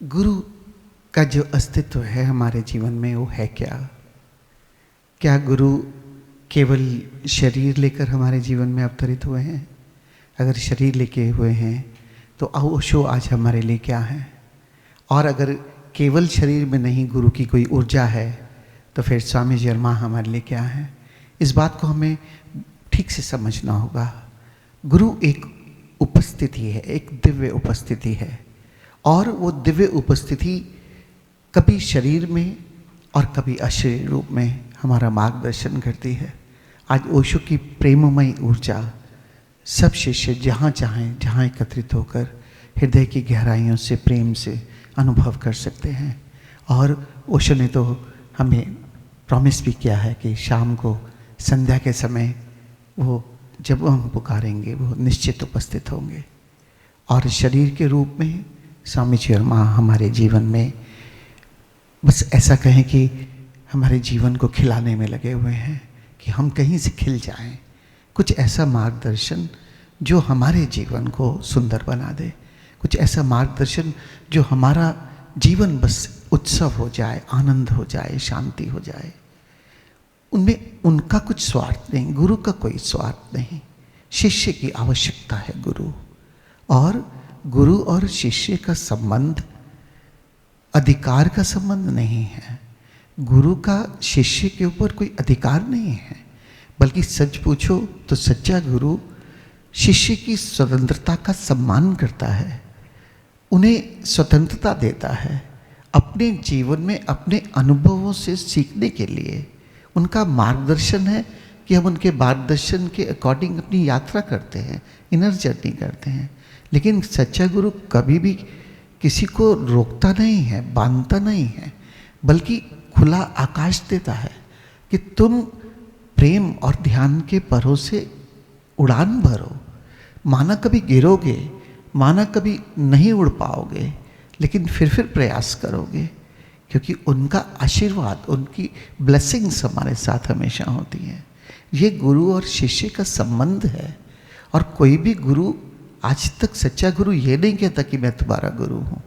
गुरु का जो अस्तित्व है हमारे जीवन में वो है क्या? क्या गुरु केवल शरीर लेकर हमारे जीवन में अवतरित हुए हैं? अगर शरीर लेके हुए हैं तो ओशो आज हमारे लिए क्या है? और अगर केवल शरीर में नहीं गुरु की कोई ऊर्जा है तो फिर स्वामी जी और माँ हमारे लिए क्या है? इस बात को हमें ठीक से समझना होगा। गुरु एक उपस्थिति है, एक दिव्य उपस्थिति है, और वो दिव्य उपस्थिति कभी शरीर में और कभी अशरीर रूप में हमारा मार्गदर्शन करती है। आज ओशो की प्रेममयी ऊर्जा सब शिष्य जहाँ चाहें जहाँ एकत्रित होकर हृदय की गहराइयों से प्रेम से अनुभव कर सकते हैं। और ओशो ने तो हमें प्रॉमिस भी किया है कि शाम को संध्या के समय वो जब हम पुकारेंगे वो निश्चित उपस्थित होंगे। और शरीर के रूप में स्वामी जी और माँ हमारे जीवन में बस ऐसा कहें कि हमारे जीवन को खिलाने में लगे हुए हैं कि हम कहीं से खिल जाएं। कुछ ऐसा मार्गदर्शन जो हमारे जीवन को सुंदर बना दे, कुछ ऐसा मार्गदर्शन जो हमारा जीवन बस उत्सव हो जाए, आनंद हो जाए, शांति हो जाए। उनमें उनका कुछ स्वार्थ नहीं, गुरु का कोई स्वार्थ नहीं। शिष्य की आवश्यकता है गुरु, और गुरु और शिष्य का संबंध अधिकार का संबंध नहीं है। गुरु का शिष्य के ऊपर कोई अधिकार नहीं है, बल्कि सच पूछो तो सच्चा गुरु शिष्य की स्वतंत्रता का सम्मान करता है, उन्हें स्वतंत्रता देता है अपने जीवन में अपने अनुभवों से सीखने के लिए। उनका मार्गदर्शन है कि हम उनके मार्गदर्शन के अकॉर्डिंग अपनी यात्रा करते हैं, इनर जर्नी करते हैं। लेकिन सच्चा गुरु कभी भी किसी को रोकता नहीं है, बांधता नहीं है, बल्कि खुला आकाश देता है कि तुम प्रेम और ध्यान के परों से उड़ान भरो। माना कभी गिरोगे, माना कभी नहीं उड़ पाओगे, लेकिन फिर प्रयास करोगे, क्योंकि उनका आशीर्वाद, उनकी ब्लेसिंग्स हमारे साथ हमेशा होती हैं। ये गुरु और शिष्य का संबंध है। और कोई भी गुरु आज तक, सच्चा गुरु ये नहीं कहता कि मैं तुम्हारा गुरु हूँ।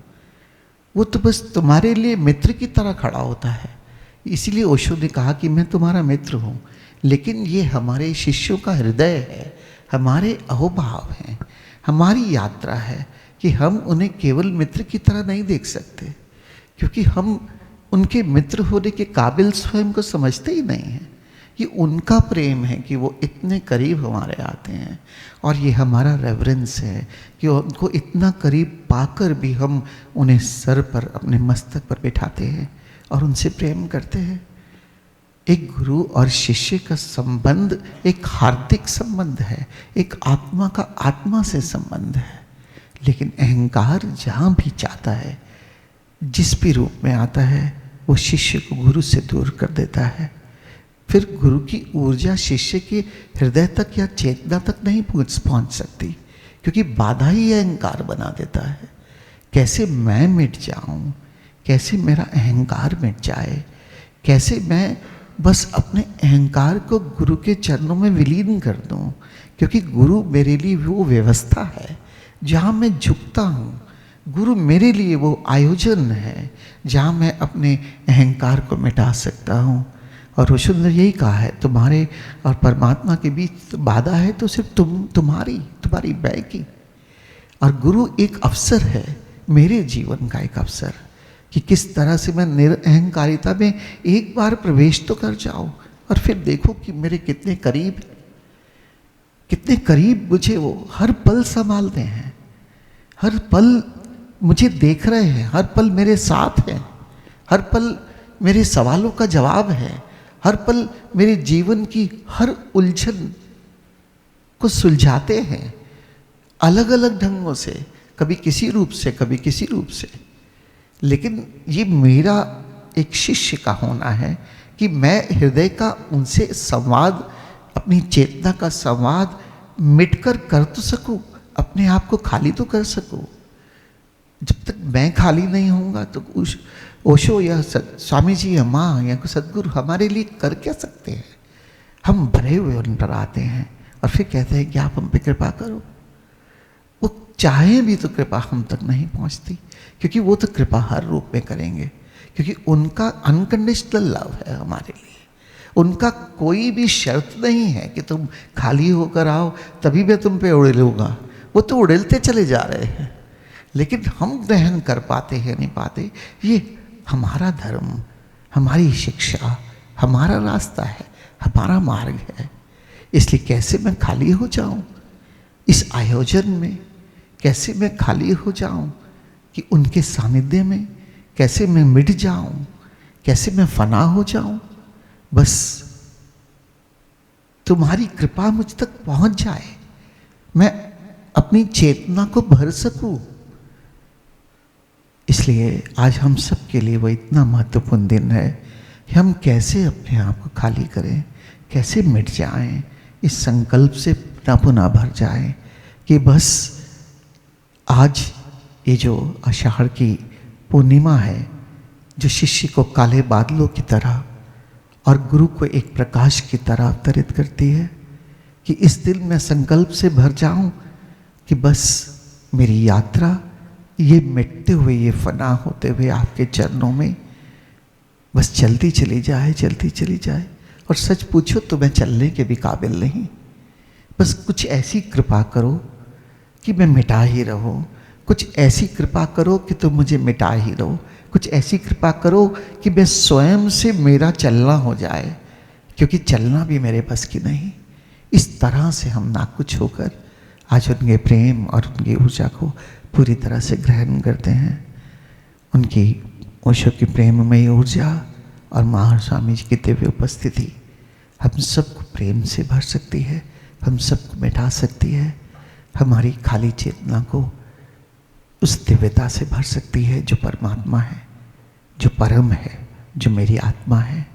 वो तो बस तुम्हारे लिए मित्र की तरह खड़ा होता है। इसीलिए ओशो ने कहा कि मैं तुम्हारा मित्र हूँ। लेकिन ये हमारे शिष्यों का हृदय है, हमारे अहोभाव हैं, हमारी यात्रा है कि हम उन्हें केवल मित्र की तरह नहीं देख सकते, क्योंकि हम उनके मित्र होने के काबिल स्वयं को समझते ही नहीं हैं। ये उनका प्रेम है कि वो इतने करीब हमारे आते हैं, और ये हमारा रेवरेंस है कि उनको इतना करीब पाकर भी हम उन्हें सर पर, अपने मस्तक पर बिठाते हैं और उनसे प्रेम करते हैं। एक गुरु और शिष्य का संबंध एक हार्दिक संबंध है, एक आत्मा का आत्मा से संबंध है। लेकिन अहंकार जहाँ भी चाहता है, जिस भी रूप में आता है, वो शिष्य को गुरु से दूर कर देता है। फिर गुरु की ऊर्जा शिष्य के हृदय तक या चेतना तक नहीं पहुंच सकती, क्योंकि बाधा ही अहंकार बना देता है। कैसे मैं मिट जाऊं, कैसे मेरा अहंकार मिट जाए, कैसे मैं बस अपने अहंकार को गुरु के चरणों में विलीन कर दूं, क्योंकि गुरु मेरे लिए वो व्यवस्था है जहाँ मैं झुकता हूँ। गुरु मेरे लिए वो आयोजन है जहाँ मैं अपने अहंकार को मिटा सकता हूँ। और ओशो ने यही कहा है, तुम्हारे और परमात्मा के बीच बाधा है तो सिर्फ तुम्हारी मैं की। और गुरु एक अवसर है, मेरे जीवन का एक अवसर, कि किस तरह से मैं निरअहंकारिता में एक बार प्रवेश तो कर जाऊं, और फिर देखो कि मेरे कितने करीब मुझे वो हर पल संभालते हैं, हर पल मुझे देख रहे हैं, हर पल मेरे साथ हैं, हर पल मेरे सवालों का जवाब है, हर पल मेरे जीवन की हर उलझन को सुलझाते हैं, अलग अलग ढंगों से, कभी किसी रूप से, कभी किसी रूप से। लेकिन ये मेरा एक शिष्य का होना है कि मैं हृदय का उनसे संवाद, अपनी चेतना का संवाद मिटकर कर तो सकूं, अपने आप को खाली तो कर सकूं। जब तक मैं खाली नहीं होऊंगा तो ओशो या स्वामी जी या माँ या सदगुरु हमारे लिए कर क्या सकते हैं? हम भरे हुए उन पर आते हैं और फिर कहते हैं कि आप हम पे कृपा करो। वो चाहे भी तो कृपा हम तक नहीं पहुंचती, क्योंकि वो तो कृपा हर रूप में करेंगे, क्योंकि उनका अनकंडीशनल लव है हमारे लिए। उनका कोई भी शर्त नहीं है कि तुम खाली होकर आओ तभी मैं तुम पे उड़ेलूँगा। वो तो उड़ेलते चले जा रहे हैं, लेकिन हम ग्रहण कर पाते हैं नहीं पाते। ये हमारा धर्म, हमारी शिक्षा, हमारा रास्ता है, हमारा मार्ग है। इसलिए कैसे मैं खाली हो जाऊं इस आयोजन में, कैसे मैं खाली हो जाऊं कि उनके सानिध्य में, कैसे मैं मिट जाऊं, कैसे मैं फना हो जाऊं। बस तुम्हारी कृपा मुझ तक पहुंच जाए, मैं अपनी चेतना को भर सकूं। इसलिए आज हम सब के लिए वो इतना महत्वपूर्ण दिन है कि हम कैसे अपने आप को खाली करें, कैसे मिट जाएं, इस संकल्प से पुनः पुनः भर जाएं कि बस आज ये जो आषाढ़ की पूर्णिमा है, जो शिष्य को काले बादलों की तरह और गुरु को एक प्रकाश की तरह अवतरित करती है, कि इस दिन मैं संकल्प से भर जाऊं कि बस मेरी यात्रा ये मिटते हुए, ये फना होते हुए आपके चरणों में बस चलती चली जाए, चलती चली जाए। और सच पूछो तो मैं चलने के भी काबिल नहीं, बस कुछ ऐसी कृपा करो कि मैं मिटा ही रहूं, कुछ ऐसी कृपा करो कि तुम मुझे मिटा ही रहो, कुछ ऐसी कृपा करो कि मैं स्वयं से मेरा चलना हो जाए, क्योंकि चलना भी मेरे बस की नहीं। इस तरह से हम नाकुछ होकर आज उनके प्रेम और उनकी ऊर्जा को पूरी तरह से ग्रहण करते हैं। उनकी ओशो की प्रेममयी ऊर्जा और महावीर स्वामी जी की दिव्य उपस्थिति हम सबको प्रेम से भर सकती है, हम सबको मिटा सकती है, हमारी खाली चेतना को उस दिव्यता से भर सकती है जो परमात्मा है, जो परम है, जो मेरी आत्मा है।